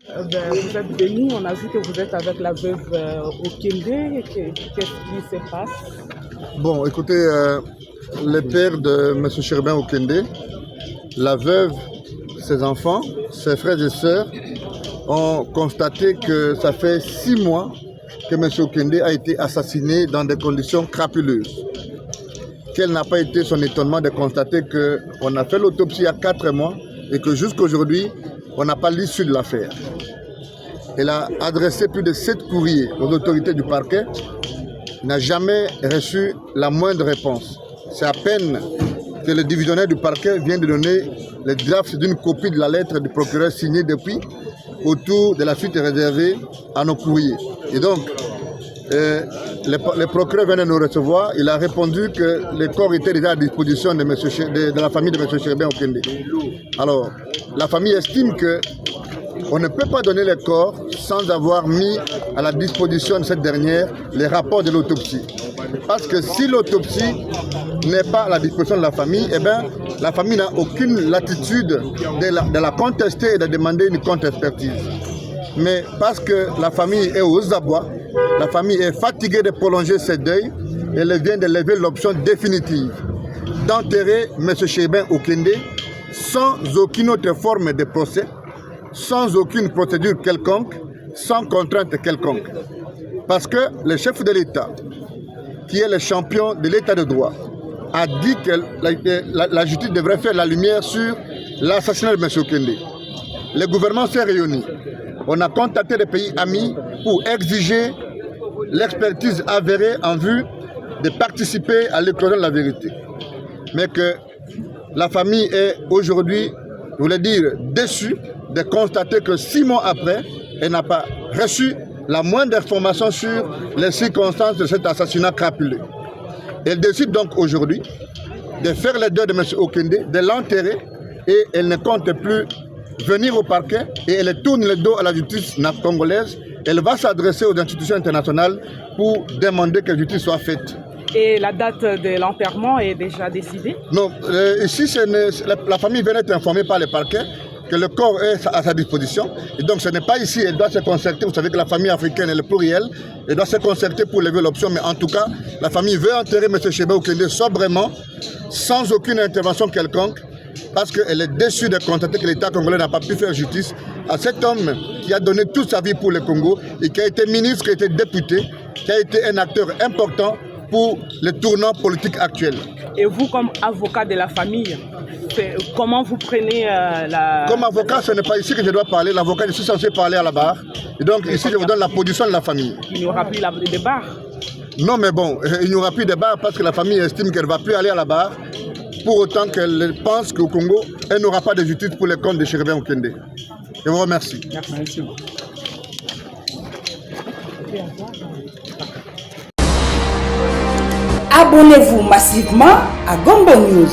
Vous êtes venu, on a vu que vous êtes avec la veuve Okende. Qu'est-ce qui se passe? Bon, écoutez, le père de M. Cherubin Okende, la veuve, ses enfants, ses frères et sœurs ont constaté que ça fait 6 mois que M. Okende a été assassiné dans des conditions crapuleuses. Quel n'a pas été son étonnement de constater qu'on a fait l'autopsie il y a 4 mois et que jusqu'à aujourd'hui, on n'a pas l'issue de l'affaire. Elle a adressé plus de 7 courriers aux autorités du parquet, n'a jamais reçu la moindre réponse. C'est à peine que le divisionnaire du parquet vient de donner le draft d'une copie de la lettre du procureur signée depuis autour de la suite réservée à nos courriers. Et donc, le procureur vient de nous recevoir. Il a répondu que les corps étaient déjà à disposition de la famille de M. Cherubin Okende. Alors, la famille estime qu'on ne peut pas donner les corps sans avoir mis à la disposition de cette dernière les rapports de l'autopsie. Parce que si l'autopsie n'est pas à la disposition de la famille, eh bien, la famille n'a aucune latitude de la contester et de demander une contre-expertise. Mais parce que la famille est aux abois, la famille est fatiguée de prolonger ses deuils, elle vient de lever l'option définitive d'enterrer M. Cherubin Okende sans aucune autre forme de procès, sans aucune procédure quelconque, sans contrainte quelconque. Parce que le chef de l'État, qui est le champion de l'État de droit, a dit que la justice devrait faire la lumière sur l'assassinat de M. Okende. Le gouvernement s'est réuni. On a contacté les pays amis pour exiger l'expertise avérée en vue de participer à l'éclosion de la vérité. Mais que la famille est aujourd'hui, je voulais dire, déçue de constater que 6 mois après, elle n'a pas reçu la moindre information sur les circonstances de cet assassinat crapuleux. Elle décide donc aujourd'hui de faire le deuil de M. Okende, de l'enterrer, et elle ne compte plus venir au parquet et elle tourne le dos à la justice congolaise. Elle va s'adresser aux institutions internationales pour demander que justice soit faite. Et la date de l'enterrement est déjà décidée? Non, ici la famille vient d'être informée par le parquet que le corps est à sa disposition. Et donc ce n'est pas ici, elle doit se concerter. Vous savez que la famille africaine est le pluriel. Elle doit se concerter pour lever l'option. Mais en tout cas, la famille veut enterrer M. Cherubin Okende sobrement, sans aucune intervention quelconque, parce qu'elle est déçue de constater que l'État congolais n'a pas pu faire justice à cet homme qui a donné toute sa vie pour le Congo et qui a été ministre, qui a été député, qui a été un acteur important pour le tournant politique actuel. Et vous, comme avocat de la famille, comment vous prenez la... Comme avocat, ce n'est pas ici que je dois parler. L'avocat, je suis censé parler à la barre. Et donc ici, je vous donne la position de la famille. Il n'y aura plus de barre? Non, mais bon, il n'y aura plus de barre parce que la famille estime qu'elle ne va plus aller à la barre, pour autant qu'elle pense qu'au Congo, elle n'aura pas de justice pour les comptes de Cherubin Okende. Je vous remercie. Merci. Abonnez-vous massivement à Gombo News.